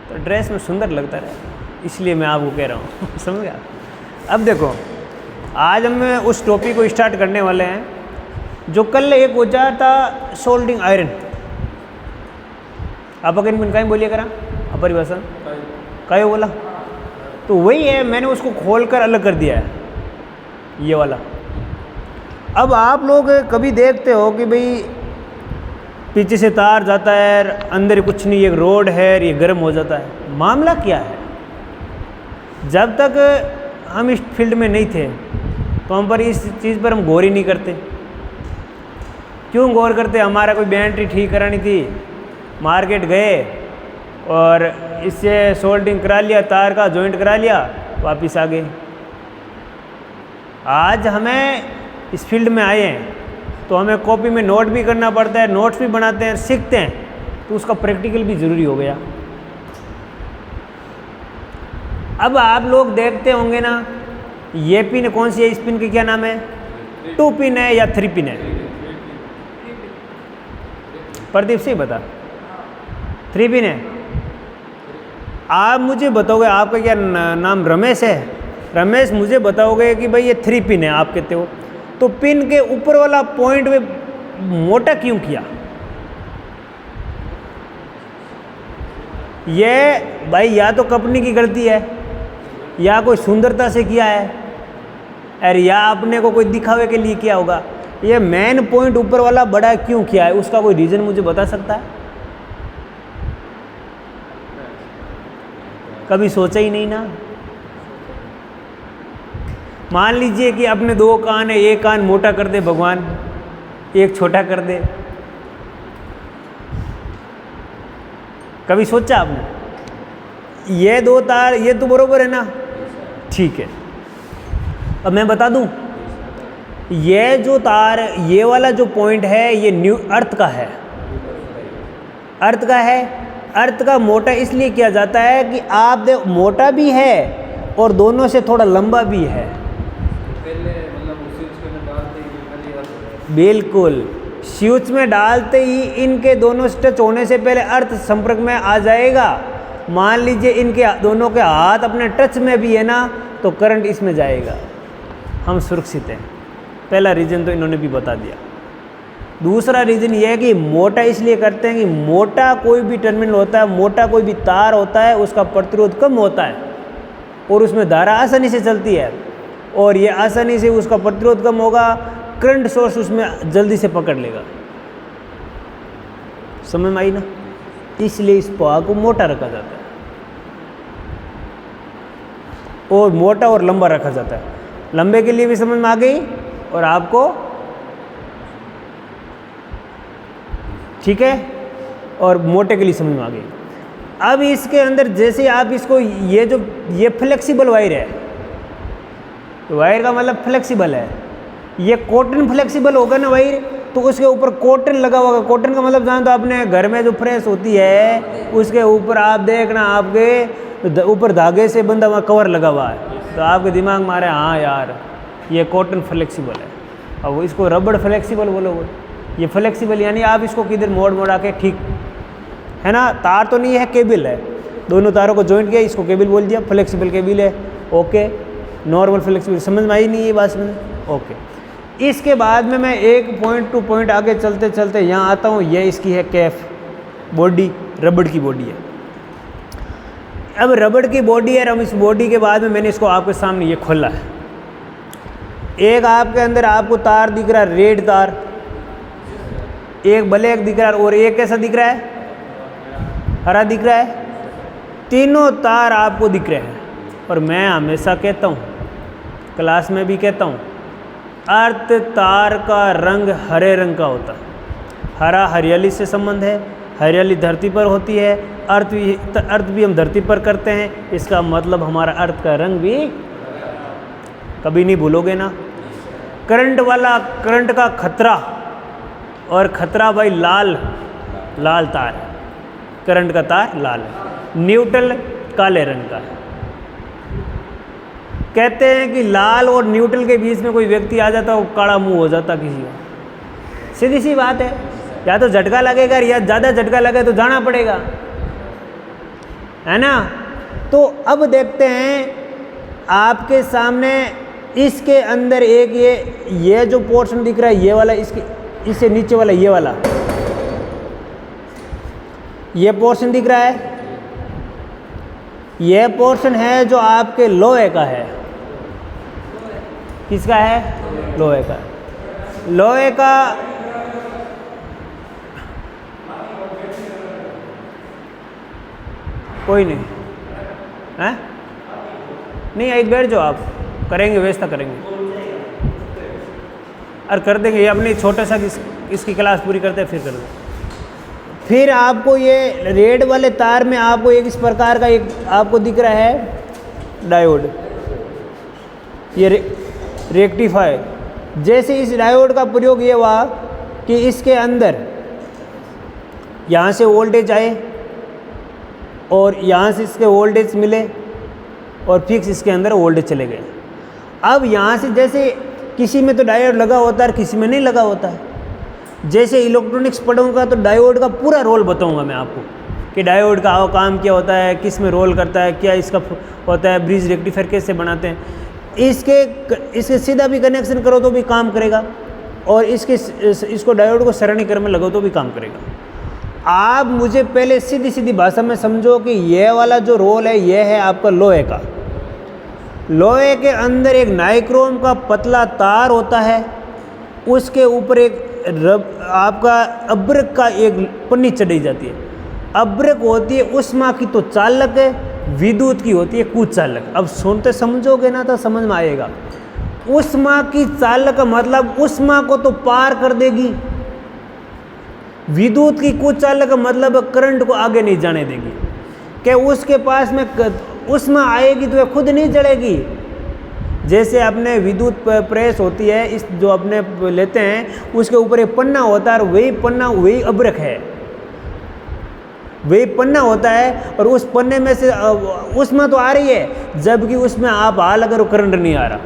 तो ड्रेस में सुंदर लगता रहे, इसलिए मैं आपको कह रहा हूँ। समझ गया। अब देखो, आज हम उस टॉपिक को स्टार्ट करने वाले हैं जो कल एक औजार था, सोल्डिंग आयरन। आप अगर इन कहीं बोलिए करा अपरिभाषा कहीं बोला, तो वही है, मैंने उसको खोल कर अलग कर दिया है, ये वाला। अब आप लोग कभी देखते हो कि भाई पीछे से तार जाता है, अंदर कुछ नहीं, एक रोड है, ये गर्म हो जाता है। मामला क्या है? जब तक हम इस फील्ड में नहीं थे तो हम पर इस चीज़ पर हम गौर ही नहीं करते। क्यों गौर करते? हमारा कोई बैटरी ठीक करानी थी, मार्केट गए और इससे सोल्डिंग करा लिया, तार का जॉइंट करा लिया, वापस आ गए। आज हमें इस फील्ड में आए हैं तो हमें कॉपी में नोट भी करना पड़ता है, नोट्स भी बनाते हैं, सीखते हैं, तो उसका प्रैक्टिकल भी ज़रूरी हो गया। अब आप लोग देखते होंगे ना, ये पिन कौन सी है, इस पिन के क्या नाम है? 2 पिन है या 3 पिन है? प्रदीप से बता। 3 पिन है। आप मुझे बताओगे, आपका क्या नाम रमेश है? रमेश, मुझे बताओगे कि भाई ये 3 पिन है, आप कहते हो, तो पिन के ऊपर वाला पॉइंट में मोटा क्यों किया? ये भाई या तो कंपनी की गलती है, या कोई सुंदरता से किया है, अरे या अपने को कोई दिखावे के लिए किया होगा। ये मेन पॉइंट ऊपर वाला बड़ा क्यों किया है? उसका कोई रीज़न मुझे बता सकता है? कभी सोचा ही नहीं ना। मान लीजिए कि अपने 2 कान है, एक कान मोटा कर दे भगवान, एक छोटा कर दे। कभी सोचा आपने? ये 2 तार, ये तो बरोबर है ना, ठीक है। अब मैं बता दूं, ये जो तार, ये वाला जो पॉइंट है, ये अर्थ का है। अर्थ का है। अर्थ का मोटा इसलिए किया जाता है कि आप देख, मोटा भी है और दोनों से थोड़ा लंबा भी है। बिल्कुल, स्विच में डालते ही इनके दोनों से टच होने से पहले अर्थ संपर्क में आ जाएगा। मान लीजिए इनके दोनों के हाथ अपने टच में भी है ना, तो करंट इसमें जाएगा, हम सुरक्षित हैं। पहला रीज़न तो इन्होंने भी बता दिया। दूसरा रीज़न ये है कि मोटा इसलिए करते हैं कि मोटा कोई भी टर्मिनल होता है, मोटा कोई भी तार होता है, उसका प्रतिरोध कम होता है और उसमें धारा आसानी से चलती है, और ये आसानी से उसका प्रतिरोध कम होगा, करंट सोर्स उसमें जल्दी से पकड़ लेगा। समझ में आई ना? इसलिए इस पोहा को मोटा रखा जाता है और मोटा और लंबा रखा जाता है। लंबे के लिए भी समझ में आ गई और आपको ठीक है, और मोटे के लिए समझ में आ गई। अब इसके अंदर जैसे आप इसको, ये फ्लेक्सिबल वायर है, वायर का मतलब फ्लेक्सिबल है। ये कॉटन फ्लेक्सिबल होगा ना वायर, तो उसके ऊपर कॉटन लगा होगा। कॉटन का मतलब जान तो आपने घर में जो प्रेस होती है उसके ऊपर आप देखना, आपके ऊपर धागे से बंधा हुआ कवर लगा हुआ है, तो आपके दिमाग में आ रहा है हाँ यार ये कॉटन फ्लेक्सिबल है। अब इसको रबड़ फ्लेक्सिबल बोलोगे। ये फ्लेक्सिबल यानी आप इसको किधर मोड़ के, ठीक है ना, तार तो नहीं है, केबल है, दोनों तारों को जॉइंट किया, इसको केबल बोल दिया, फ्लेक्सिबल केबल है। ओके, नॉर्मल फ्लेक्सिबल समझ में आई नहीं ये बात? समझ? ओके। इसके बाद में मैं एक पॉइंट टू पॉइंट आगे चलते चलते यहाँ आता हूँ। ये इसकी है कैफ बॉडी, रबड़ की बॉडी है। अब रबड़ की बॉडी है, हम इस बॉडी के बाद में मैंने इसको आपके सामने ये खोला है। एक आपके अंदर आपको तार दिख रहा है, रेड तार, एक ब्लैक दिख रहा है और एक कैसा दिख रहा है, हरा दिख रहा है। तीनों तार आपको दिख रहे हैं। और मैं हमेशा कहता हूँ, क्लास में भी कहता हूँ, अर्थ तार का रंग हरे रंग का होता है। हरा हरियाली से संबंध है, हरियाली धरती पर होती है, अर्थ भी हम धरती पर करते हैं, इसका मतलब हमारा अर्थ का रंग भी कभी नहीं भूलोगे ना। करंट वाला, करंट का खतरा, और खतरा भाई लाल तार है, करंट का तार लाल है, न्यूट्रल काले रंग का है। कहते हैं कि लाल और न्यूट्रल के बीच में कोई व्यक्ति आ जाता है, वो काला मुंह हो जाता किसी का। सीधी सी बात है, या तो झटका लगेगा या ज़्यादा झटका लगे तो जाना पड़ेगा। है ना। तो अब देखते हैं आपके सामने इसके अंदर एक ये जो पोर्शन दिख रहा है ये वाला, इससे नीचे वाला ये पोर्शन दिख रहा है, ये पोर्शन है जो आपके लोहे का है। किसका है? लोहे का। लोहे का कोई नहीं है, नहीं एक बैठ जाओ, आप करेंगे व्यवस्था करेंगे और कर देंगे। ये अपनी छोटा सा इसकी क्लास पूरी करते हैं फिर कर देंगे। फिर आपको ये रेड वाले तार में आपको एक इस प्रकार का एक आपको दिख रहा है डायोड, ये रेक्टिफायर। जैसे इस डायोड का प्रयोग ये हुआ कि इसके अंदर यहाँ से वोल्टेज आए और यहाँ से इसके वोल्टेज मिले और फिक्स इसके अंदर वोल्टेज चले गए। अब यहाँ से जैसे किसी में तो डायोड लगा होता है, किसी में नहीं लगा होता है। जैसे इलेक्ट्रॉनिक्स पढ़ूंगा तो डायोड का पूरा रोल बताऊंगा मैं आपको कि डायोड का काम क्या होता है, किस में रोल करता है, क्या इसका होता है, ब्रिज रेक्टिफायर कैसे बनाते हैं। इसके सीधा भी कनेक्शन करो तो भी काम करेगा और इसको डायोड को सरणी क्रम में लगाओ तो भी काम करेगा। आप मुझे पहले सीधी सीधी भाषा में समझो कि ये वाला जो रोल है ये है आपका लोहे का। लोहे के अंदर एक नाइक्रोम का पतला तार होता है, उसके ऊपर एक आपका अब्रक का एक पन्नी चढ़ी जाती है। अब्रक होती है उष्मा की तो चालक है, विद्युत की होती है कुचालक। अब सुनते समझोगे ना तो समझ में आएगा। उष्मा की चालक मतलब उष्मा को तो पार कर देगी, विद्युत की कुचालक मतलब करंट को आगे नहीं जाने देगी। कि उसके पास में उष्मा आएगी तो वह खुद नहीं जलेगी। जैसे अपने विद्युत प्रेस होती है, इस जो अपने लेते हैं उसके ऊपर एक पन्ना होता है और वही पन्ना वही अब्रक है, वही पन्ना होता है और उस पन्ने में से उष्मा तो आ रही है जबकि उसमें आप हाल अगर करंट नहीं आ रहा।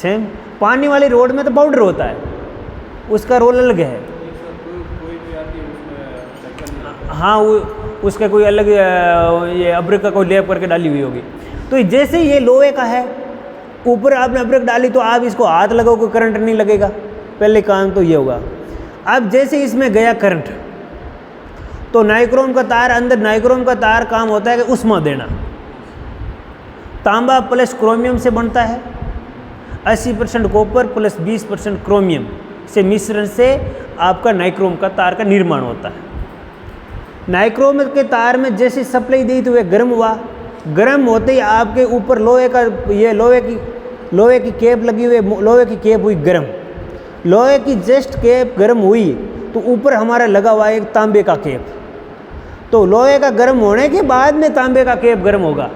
सेम पानी वाली रोड में तो पाउडर होता है, उसका रोल अलग है। हाँ उसका कोई अलग ये अब्रक का कोई लेप करके डाली हुई होगी। तो जैसे ये लोहे का है, ऊपर आपने अब्रक डाली तो आप इसको हाथ लगाओ कोई करंट नहीं लगेगा, पहले काम तो ये होगा। अब जैसे इसमें गया करंट तो नाइक्रोम का तार, अंदर नाइक्रोम का तार काम होता है कि उष्मा देना। तांबा प्लस क्रोमियम से बनता है, 80% कॉपर प्लस 20% क्रोमियम से मिश्रण से आपका नाइक्रोम का तार का निर्माण होता है। नाइक्रोम के तार में जैसे सप्लाई दी तो वह गर्म हुआ, गर्म होते ही आपके ऊपर लोहे का ये लोहे की कैप लगी हुई, लोहे की कैप हुई गर्म। लोहे की जस्ट कैप गर्म हुई तो ऊपर हमारा लगा हुआ एक तांबे का कैप। तो लोहे का गर्म होने के बाद में तांबे का कैप गर्म होगा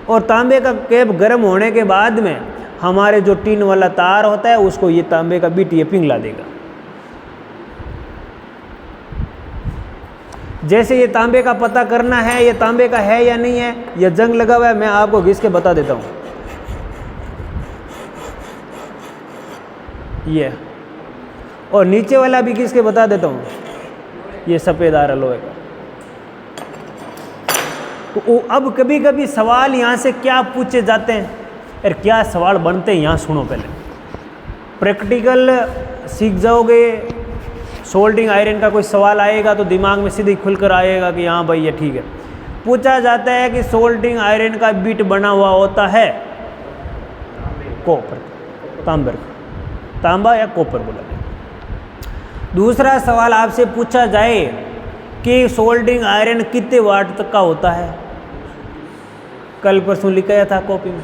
और तांबे का कैप गर्म होने के बाद में हमारे जो टीन वाला तार होता है उसको ये तांबे का बीट ये पिघला देगा। जैसे ये तांबे का पता करना है ये तांबे का है या नहीं है, ये जंग लगा हुआ है, मैं आपको घिस के बता देता हूँ। ये और नीचे वाला भी घिस के बता देता हूँ, ये सफ़ेद आ रहा लोहे का। तो अब कभी कभी सवाल यहाँ से क्या पूछे जाते हैं और क्या सवाल बनते हैं यहाँ सुनो। पहले प्रैक्टिकल सीख जाओगे, सोल्डिंग आयरन का कोई सवाल आएगा तो दिमाग में सीधे खुलकर आएगा कि हाँ भाई ये ठीक है। पूछा जाता है कि सोल्डिंग आयरन का बिट बना हुआ होता है कॉपर, तांबा या कॉपर बोला जाए। दूसरा सवाल आपसे पूछा जाए कि सोल्डिंग आयरन कितने वाट तक का होता है, कल परसों लिखाया था कॉपी में,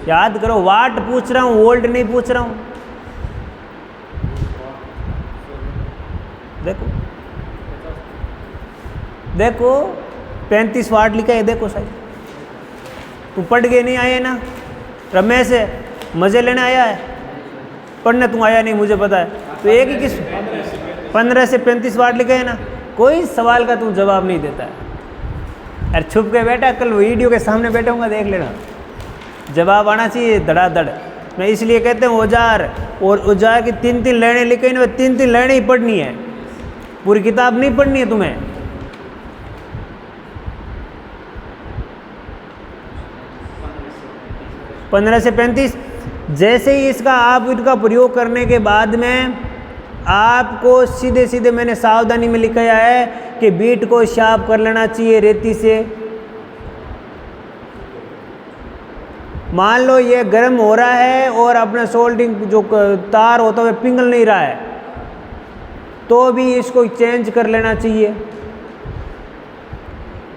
याद करो। वाट पूछ रहा हूँ, वोल्ट नहीं पूछ रहा हूँ। देखो देखो 35 वाट लिखा है, देखो साहब। तू पढ़ के नहीं आए ना, रमेश है मज़े लेने आया है, पढ़ने तू आया नहीं मुझे पता है। तो एक ही किस 15 से 35 वाट लिखा है ना, कोई सवाल का तू जवाब नहीं देता है। अरे छुप के बैठा, कल वीडियो के सामने बैठूंगा देख लेना, जवाब आना चाहिए धड़ाधड़। मैं इसलिए कहते हैं औजार, और औजार की 3-3 लाइनें लिखी ना, 3-3 लाइनें ही पढ़नी है, पूरी किताब नहीं पढ़नी है तुम्हें। 15 से 35। जैसे ही इसका आप इनका प्रयोग करने के बाद में आपको सीधे सीधे मैंने सावधानी में लिखाया है कि बीट को शार्प कर लेना चाहिए रेती से। मान लो ये गर्म हो रहा है और अपना सोल्डिंग जो तार होता है पिघल नहीं रहा है, तो भी इसको चेंज कर लेना चाहिए।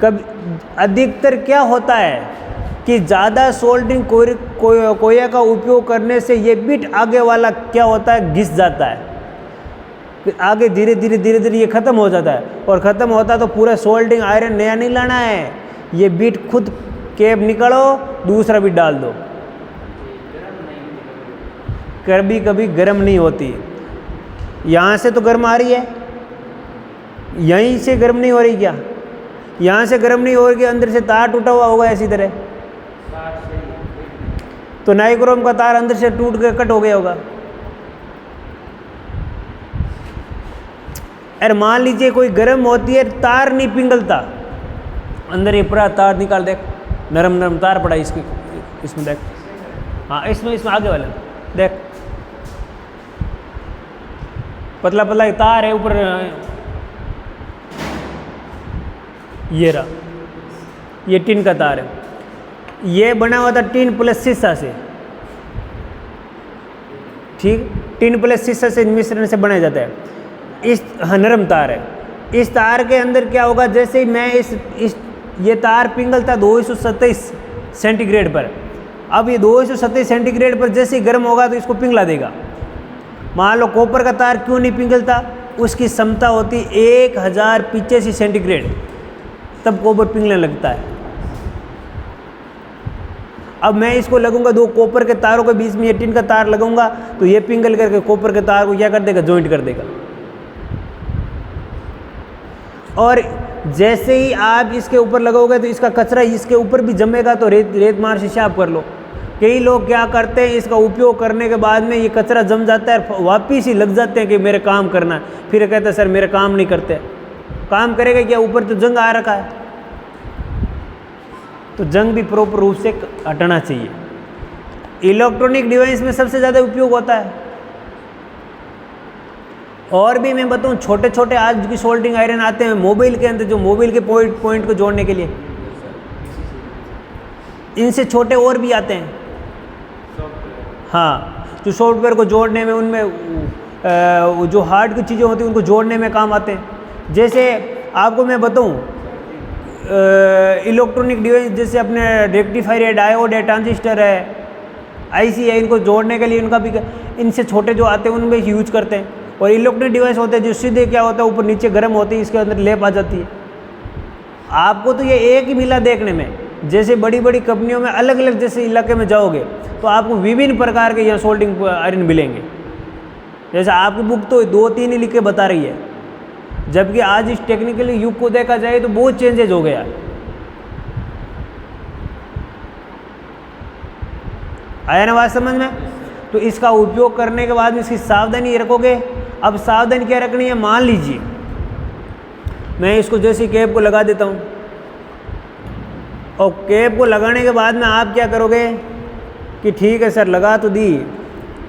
कब अधिकतर क्या होता है कि ज़्यादा सोल्डिंग कोया का उपयोग करने से ये बिट आगे वाला क्या होता है, घिस जाता है, आगे धीरे धीरे ये ख़त्म हो जाता है। और ख़त्म होता है तो पूरा सोल्डिंग आयरन नया नहीं लाना है, ये बिट खुद कैप निकालो, दूसरा बिट डाल दो। कभी कभी गर्म नहीं होती, यहाँ से तो गर्म आ रही है, यहीं से गर्म नहीं हो रही क्या? यहाँ से गर्म नहीं हो रही, अंदर से तार टूटा हुआ होगा ऐसी तरह, तो नाइक्रोम का तार अंदर से टूट कर कट हो गया होगा। अरे मान लीजिए कोई गर्म होती है, तार नहीं पिघलता, अंदर ये पूरा तार निकाल, देख नरम नरम तार पड़ा इसकी, इसमें देख, हाँ इसमें आगे वाला देख, पतला पतला तार है ऊपर, ये रहा, ये टिन का तार है, ये बना हुआ था टिन प्लस शीशा से, ठीक, टिन प्लस शीशा से मिश्रण से बनाया जाता है। इस नरम तार है, इस तार के अंदर क्या होगा, जैसे ही मैं इस ये तार पिघलता 227 सेंटीग्रेड पर, अब ये 227 सेंटीग्रेड पर जैसे ही गर्म होगा तो इसको पिघला देगा। मान लो कॉपर का तार क्यों नहीं पिघलता, उसकी क्षमता होती 1085 सेंटीग्रेड, तब कॉपर पिघलने लगता है। अब मैं इसको लगूंगा, दो कॉपर के तारों के बीच में ये टिन का तार लगूंगा तो ये पिघल करके कॉपर के तार को क्या कर देगा, जॉइंट कर देगा। और जैसे ही आप इसके ऊपर लगोगे तो इसका कचरा इसके ऊपर भी जमेगा, तो रेत मार से साफ कर लो। कई लोग क्या करते हैं, इसका उपयोग करने के बाद में ये कचरा जम जाता है, वापिस ही लग जाते हैं कि मेरे काम करना है, फिर कहते हैं सर मेरे काम नहीं करते। काम करेगा क्या, ऊपर तो जंग आ रखा है, तो जंग भी प्रॉपर रूप से हटाना चाहिए। इलेक्ट्रॉनिक डिवाइस में सबसे ज़्यादा उपयोग होता है। और भी मैं बताऊं, छोटे छोटे आज की सोल्डिंग आयरन आते हैं मोबाइल के अंदर, जो मोबाइल के पॉइंट को जोड़ने के लिए, इनसे छोटे और भी आते हैं, हाँ, जो सॉफ्टवेयर को जोड़ने में, उनमें जो हार्ड की चीज़ें होती हैं उनको जोड़ने में काम आते हैं। जैसे आपको मैं बताऊं, इलेक्ट्रॉनिक डिवाइस जैसे अपने रेक्टिफायर है, डायोड है, ट्रांजिस्टर है, आईसी है, इनको जोड़ने के लिए इनका भी, इनसे छोटे जो आते हैं उनमें यूज करते हैं। और इलेक्ट्रॉनिक डिवाइस होते हैं जो सीधे क्या होता है, ऊपर नीचे गर्म होती है, इसके अंदर लेप आ जाती है। आपको तो ये एक ही मिला देखने में, जैसे बड़ी बड़ी कंपनियों में अलग अलग जैसे इलाके में जाओगे तो आपको विभिन्न प्रकार के यहाँ सोल्डिंग आयरन मिलेंगे। जैसे आपकी बुक तो 2-3 ही लिख के बता रही है, जबकि आज इस टेक्निकल युग को देखा जाए तो बहुत चेंजेज हो गया। आया ना बात समझ में? तो इसका उपयोग करने के बाद में इसकी सावधानी रखोगे। अब सावधानी क्या रखनी है, मान लीजिए मैं इसको जैसे कैप को लगा देता हूँ, और कैप को लगाने के बाद में आप क्या करोगे कि ठीक है सर लगा तो दी,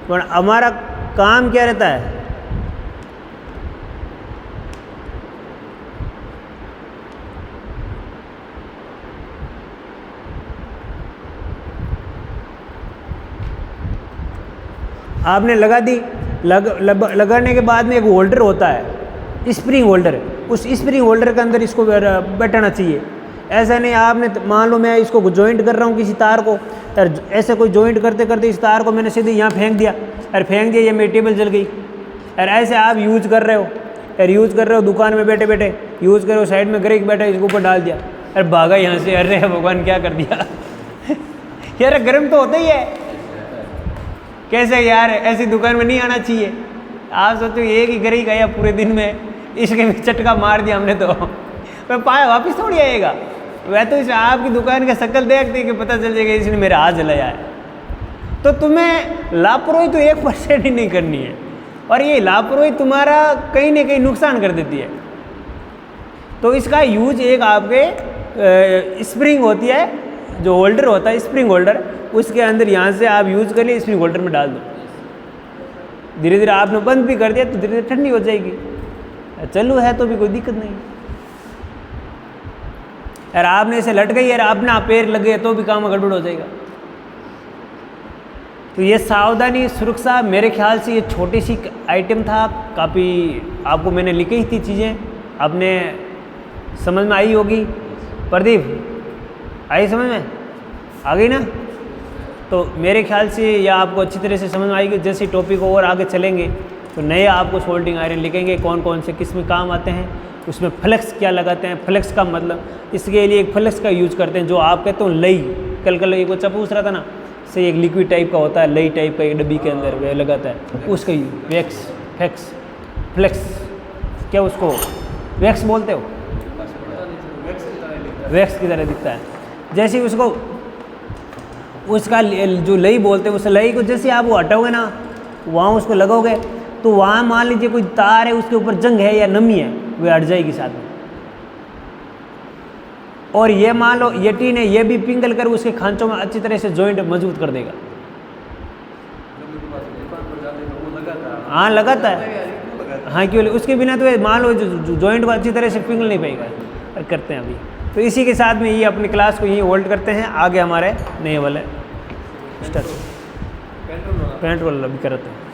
पर हमारा काम क्या रहता है, आपने लगा दी, लगाने के बाद में एक होल्डर होता है, स्प्रिंग होल्डर, उस स्प्रिंग होल्डर के अंदर इसको बैठाना चाहिए। ऐसा नहीं आपने मान लो मैं इसको जॉइंट कर रहा हूँ किसी तार को, और ऐसे कोई जॉइंट करते करते इस तार को मैंने सीधे यहाँ फेंक दिया, और फेंक दिया, ये मेरी टेबल जल गई। और ऐसे आप यूज कर रहे हो, और यूज़ कर रहे हो दुकान में बैठे बैठे यूज़ कर रहे हो, साइड में ग्राहक बैठा इसके ऊपर डाल दिया, अरे भागा यहाँ से, अरे भगवान क्या कर दिया यार गर्म तो होता ही है, कैसे यार ऐसी दुकान में नहीं आना चाहिए। आप सोचो एक ही ग्राहक आया पूरे दिन में, इसके भी चटका मार दिया हमने, तो मैं पाया वापस थोड़ी आएगा। वह तो इस आपकी दुकान का शक्ल देखते कि पता चल जाएगा इसने मेरा हाथ जलाया है। तो तुम्हें लापरवाही तो 1% ही नहीं करनी है, और ये लापरवाही तुम्हारा कहीं ना कहीं नुकसान कर देती है। तो इसका यूज एक आपके स्प्रिंग होती है, जो होल्डर होता है स्प्रिंग होल्डर, उसके अंदर यहाँ से आप यूज़ कर लिए, स्प्रिंग होल्डर में डाल दो। धीरे धीरे आपने बंद भी कर दिया तो धीरे धीरे ठंडी हो जाएगी। चालू है तो भी कोई दिक्कत नहीं। यार आपने इसे लटकाई यार अपना पैर लगे तो भी काम गड़बड़ हो जाएगा। तो ये सावधानी सुरक्षा, मेरे ख्याल से ये छोटी सी आइटम था, काफ़ी आपको मैंने लिखी ही थी चीज़ें, आपने समझ में आई होगी। प्रदीप आई समझ में, आ गई ना? तो मेरे ख्याल से यह आपको अच्छी तरह से समझ में आएगी। जैसे टॉपिक और आगे चलेंगे तो नए आपको सोल्डिंग आयरन लिखेंगे, कौन कौन से किस में काम आते हैं, उसमें फ्लेक्स क्या लगाते हैं। फ्लेक्स का मतलब इसके लिए एक फ्लेक्स का यूज करते हैं जो आप कहते हो लई, कल एक बच्चा पूछ रहा था ना, से एक लिक्विड टाइप का होता है, लई टाइप का, एक डब्बी के अंदर वह लगाता है, उसका वैक्स फैक्स फ्लेक्स, क्या उसको वैक्स बोलते हो? वैक्स की तरह दिखता है। जैसे ही उसको उसका जो लई बोलते हैं, उस लई को जैसे आप वो हटाओगे ना, वहाँ उसको लगाओगे तो वहाँ मान लीजिए कोई तार है, उसके ऊपर जंग है या नमी है, वह हट जाएगी साथ में। और ये मान लो ये टीन है, ये भी पिघल कर उसके खांचों में अच्छी तरह से जॉइंट मजबूत कर देगा। हाँ लगाता है, हाँ क्यों, उसके बिना तो मान लो जो जॉइंट को अच्छी तरह से पिघल नहीं पाएगा। करते हैं अभी तो इसी के साथ में ये अपनी क्लास को यहीं होल्ड करते हैं। आगे हमारे नए वाले स्टार्ट पेंट्रोल वाला भी करते हैं।